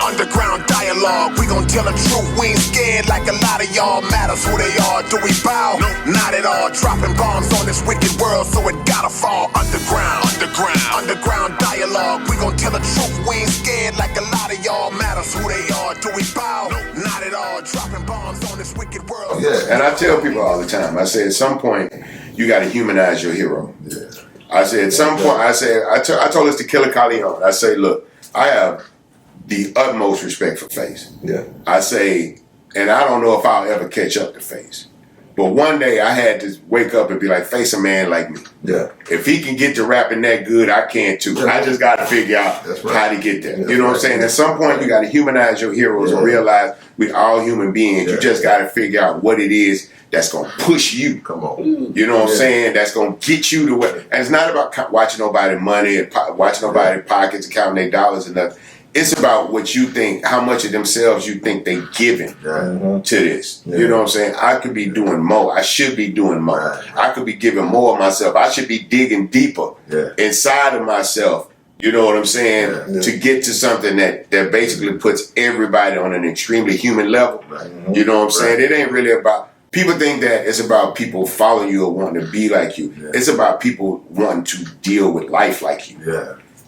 Underground dialogue, we gon' tell the truth. We ain't scared like a lot of y'all. Matters who they are, do we bow? No, not at all. Dropping bombs on this wicked world, so it gotta fall. Underground dialogue, we gon' tell the truth. We ain't scared like a lot of y'all. Matters who they are, do we bow? No, not at all. Dropping bombs on this wicked world. Yeah, and I tell people all the time, I say at some point, you gotta humanize your hero. Yeah. I say at some point, I told this to Killer K-Rino. I say, look, I have the utmost respect for Face. Yeah. I say, and I don't know if I'll ever catch up to Face. But one day I had to wake up and be like, Face a man like me. Yeah. If he can get to rapping that good, I can too. Yeah. I just got to figure out how to get there. You know what I'm saying? At some point, you got to humanize your heroes and realize we all human beings. Yeah. You just got to figure out what it is that's going to push you. Come on. You know what I'm saying? That's going to get you to where. And it's not about watching nobody money and watching nobody pockets and counting their dollars and nothing. It's about what you think, how much of themselves you think they giving to this. Yeah. You know what I'm saying? I could be doing more. I should be doing more. I could be giving more of myself. I should be digging deeper inside of myself. You know what I'm saying? To get to something that basically puts everybody on an extremely human level. You know what I'm saying? It ain't really about, people think that it's about people following you or wanting to be like you. It's about people wanting to deal with life like you.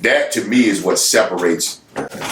That to me is what separates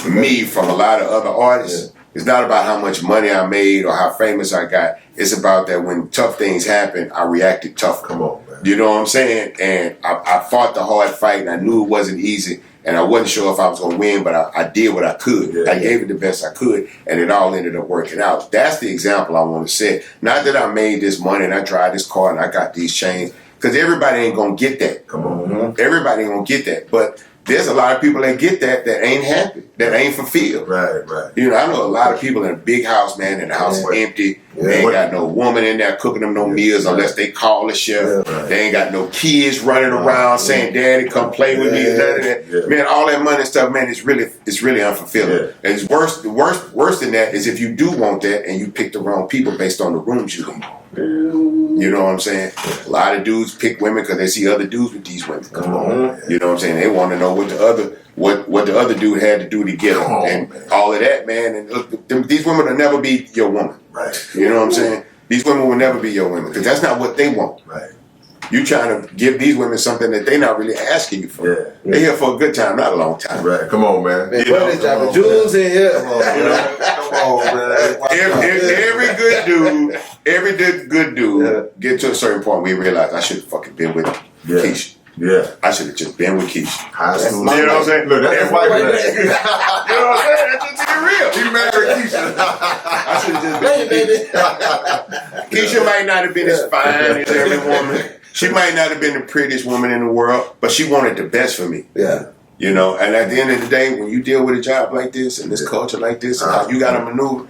me from a lot of other artists. It's not about how much money I made or how famous I got. It's about that when tough things happen, I reacted tough. Come on, man. You know what I'm saying? And I fought the hard fight, and I knew it wasn't easy, and I wasn't sure if I was going to win, but I did what I could. I gave it the best I could, and it all ended up working out. That's the example I want to set. Not that I made this money and I drive this car and I got these chains, because everybody ain't going to get that. Come on. Everybody ain't going to get that. But there's a lot of people that get that ain't happy, that ain't fulfilled. Right. You know, I know a lot of people in a big house, man, and the house is empty. They ain't got no woman in there cooking them no meals unless they call the chef. They ain't got no kids running around saying, Daddy, come play with me. None of that. Man, all that money and stuff, man, it's really unfulfilling. And it's worse than that is if you do want that and you pick the wrong people based on the rooms you in. You know what I'm saying? A lot of dudes pick women because they see other dudes with these women. Come on. You know what I'm saying? They want to know what the other dude had to do to get them. And all of that, man. And look, these women will never be your woman. Right. You know what I'm saying? These women will never be your women because that's not what they want. Right. You trying to give these women something that they're not really asking you for. They're here for a good time, not a long time. Right. Come on, man. You know, they dropping jewels in here. Come on, man. Every good dude get to a certain point where he realize I should have fucking been with Keisha. Yeah. I should have just been with Keisha. High school. You know what I'm saying? Look, that's white man. You know what I'm saying? That's just being real. You married Keisha. I should have just been with Keisha. Keisha might not have been as fine as every woman. She might not have been the prettiest woman in the world, but she wanted the best for me. Yeah. You know, and at the end of the day, when you deal with a job like this and this culture like this, and how you got to maneuver,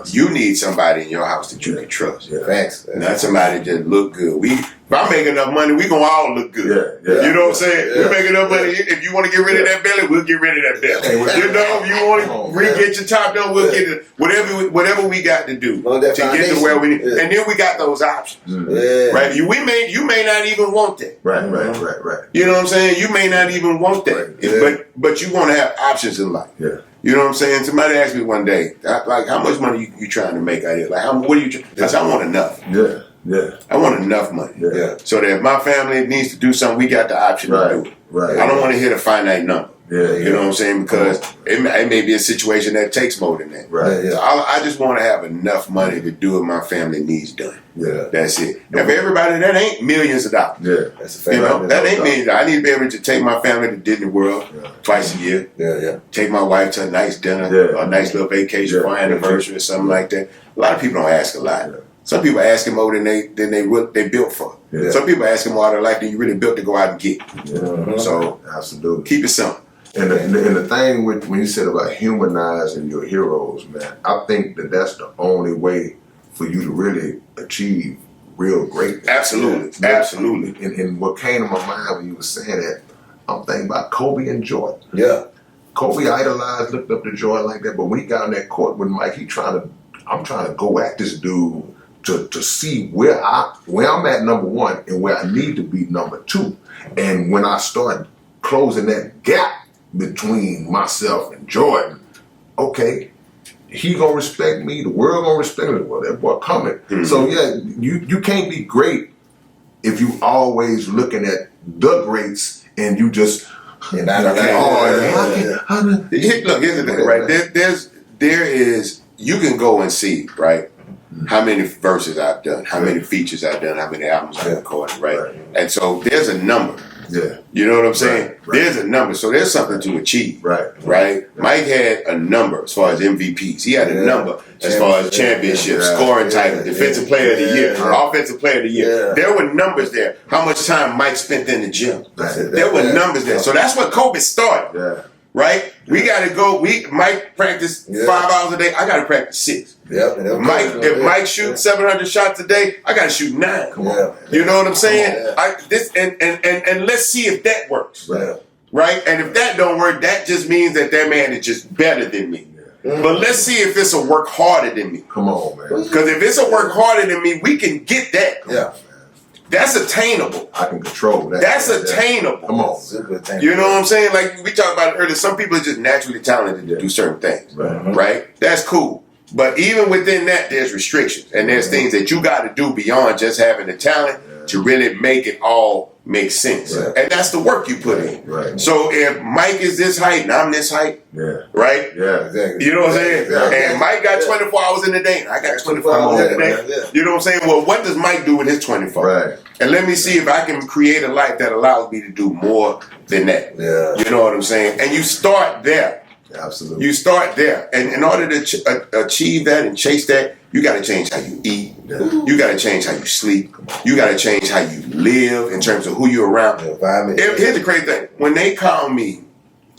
you need somebody in your house that you can trust. Thanks. Not somebody that just look good. If I make enough money, we gonna all look good. You know what I'm saying? We make enough money. If you want to get rid of that belly, we'll get rid of that belly. You know, if you want to get your top done, we'll get it. Whatever we got to do to get to where we need. And then we got those options. Right? You may not even want that. Right. You know what I'm saying? You may not even want that. But you want to have options in life. Yeah. You know what I'm saying? Somebody asked me one day, like, how much money you trying to make out here? Like, what are you trying? I said, I want enough. Yeah. I want enough money. Yeah. So that if my family needs to do something, we got the option to do it. Right. I don't want to hit a finite number. You know what I'm saying? Because it may be a situation that takes more than that. Right. So I just want to have enough money to do what my family needs done. Yeah. That's it. Now for everybody, that ain't millions of dollars. Yeah. That's a fact. You know, that ain't millions. I need to be able to take my family to Disney World twice a year. Yeah. Take my wife to a nice dinner, a nice little vacation for an anniversary or something like that. A lot of people don't ask a lot. Some people ask more than they built for. Yeah. Some people ask more out of life than you really built to go out and get. Yeah. So absolutely, keep it simple. And the thing with when you said about humanizing your heroes, man, I think that's the only way for you to really achieve real greatness. Absolutely. And what came to my mind when you were saying that, I'm thinking about Kobe and Jordan. Yeah. Kobe idolized, looked up to Jordan like that, but when he got in that court with Mike, I'm trying to go at this dude to see where I'm at number one and where I need to be number two. And when I start closing that gap between myself and Jordan, okay, he gonna respect me, the world gonna respect me. Well, that boy coming. Mm-hmm. So yeah, you can't be great if you always looking at the greats and you just Look, here's the thing, right? There is, you can go and see, right, how many verses I've done, how many features I've done, how many albums I've recorded, right? And so there's a number. Yeah. You know what I'm saying? Right. There's a number. So there's something to achieve. Right. Mike had a number as far as MVPs. He had a number as far as championships, scoring title, defensive player of the year, offensive player of the year. There were numbers there. How much time Mike spent in the gym. There were numbers there. So that's what Kobe started. Yeah. Right? We gotta go. Mike practiced 5 hours a day. I gotta practice 6. If Mike shoots 700 shots a day, I gotta shoot 9. Come on, you know what I'm saying? And let's see if that works. Right? And if that don't work, that just means that man is just better than me. But let's see if it's a work harder than me. Come on, man. Because if it's a work harder than me, we can get that. That's attainable. I can control that. That's attainable. Come on. You know what I'm saying? Like we talked about it earlier, some people are just naturally talented to do certain things. Right? That's cool. But even within that, there's restrictions. And there's things that you got to do beyond just having the talent to really make it all make sense. And that's the work you put in. So if Mike is this height and I'm this height, right? Exactly. You know what I'm saying? And Mike got 24 hours in the day and I got 24 hours in the day. You know what I'm saying? Well, what does Mike do with his 24? And let me see if I can create a life that allows me to do more than that. You know what I'm saying? And you start there. Absolutely. You start there. And in order to achieve that and chase that, you got to change how you eat. You got to change how you sleep. You got to change how you live in terms of who you're around. Here's the crazy thing. When they call me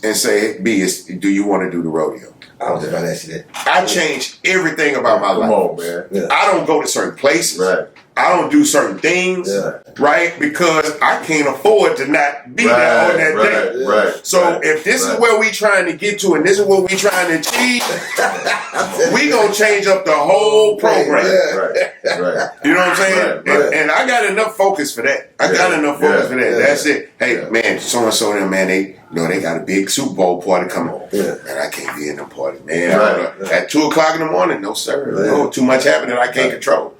and say, B, do you want to do the rodeo? I was about to ask you that. I change everything about my life. Come on, man. I don't go to certain places. I don't do certain things, right? Because I can't afford to not be there on that day. So if this is where we trying to get to and this is what we trying to achieve, we gonna change up the whole program. You know what I'm saying? And I got enough focus for that. I got enough focus for that. That's it. Hey, man, so-and-so them, man, they got a big Super Bowl party coming. Man, I can't be in the party, man. At 2 o'clock in the morning, no sir. No, too much happening I can't control.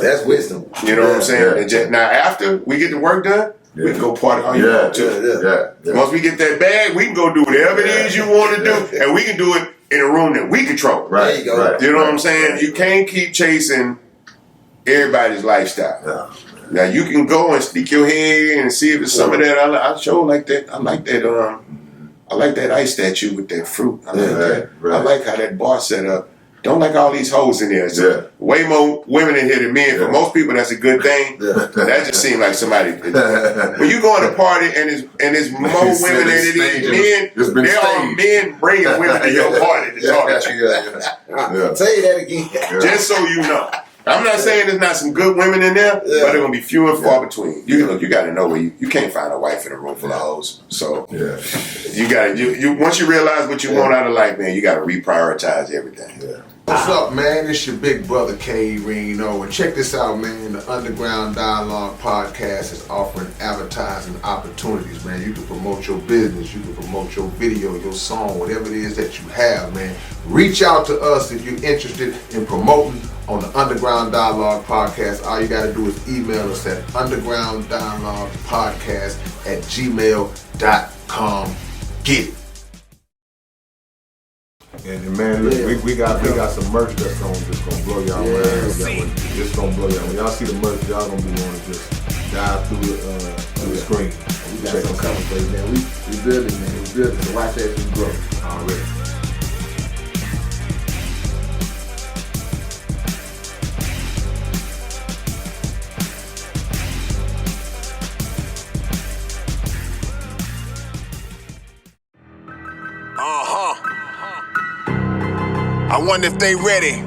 That's wisdom. You know what I'm saying? And just, now after we get the work done, we can go party all you want to. Once we get that bag, we can go do whatever it is you want to do, and we can do it in a room that we control. There you go. You know what I'm saying? You can't keep chasing everybody's lifestyle. Now you can go and stick your head in and see if it's some of that. I sure like that. I like that. I like that ice statue with that fruit. I like that. I like how that bar set up. Don't like all these hoes in there. So way more women in here than men. For most people, that's a good thing. That just seems like somebody. When you go on a party and there's more women than it is men, there are men bringing women to your party to talk to you. I'll tell you that again. Just so you know. I'm not saying there's not some good women in there, but they're gonna be few and far between. You got to know where you can't find a wife in a room full of hoes. So you got to once you realize what you want out of life, man, you got to reprioritize everything. What's up, man? It's your big brother K-Rino, and check this out, man. The Underground Dialogue Podcast is offering advertising opportunities, man. You can promote your business, you can promote your video, your song, whatever it is that you have, man. Reach out to us if you're interested in promoting on the Underground Dialogue Podcast. All you got to do is email us at undergrounddialoguepodcast@gmail.com. Get it. And man, look, we got some merch that's gonna blow y'all mind. It's gonna blow y'all. When y'all see the merch, y'all gonna be wanting to just dive through the screen. We got some coming for you, man. We building, man. We building. So watch that as we grow. Already. I wonder if they ready.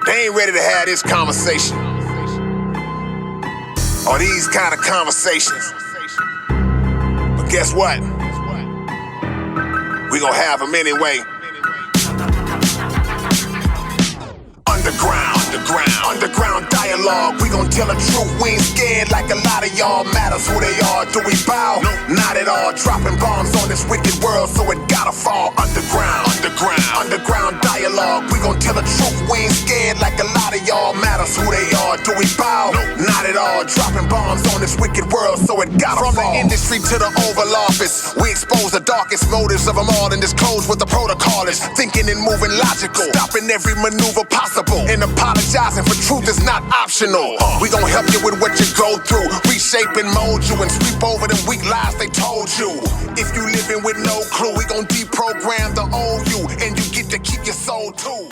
They ain't ready to have this conversation. Or these kind of conversations. But guess what? We gonna have them anyway. Underground. Underground dialogue, we gon' tell the truth. We ain't scared like a lot of y'all. Matters who they are, do we bow? Not at all. Dropping bombs on this wicked world, so it gotta fall underground. Underground dialogue, we gon' tell the truth. We ain't scared like a lot of y'all. Matters who they are, do we bow? Not at all. Dropping bombs on this wicked world, so it gotta fall. From the industry to the Oval Office, we expose the darkest motives of them all and disclose what the protocol is. Thinking and moving logical, stopping every maneuver possible, and apologizing for truth is not optional. We gon' help you with what you go through, reshape and mold you, and sweep over them weak lies they told you. If you living with no clue, we gon' deprogram the old you, and you get to keep your soul too.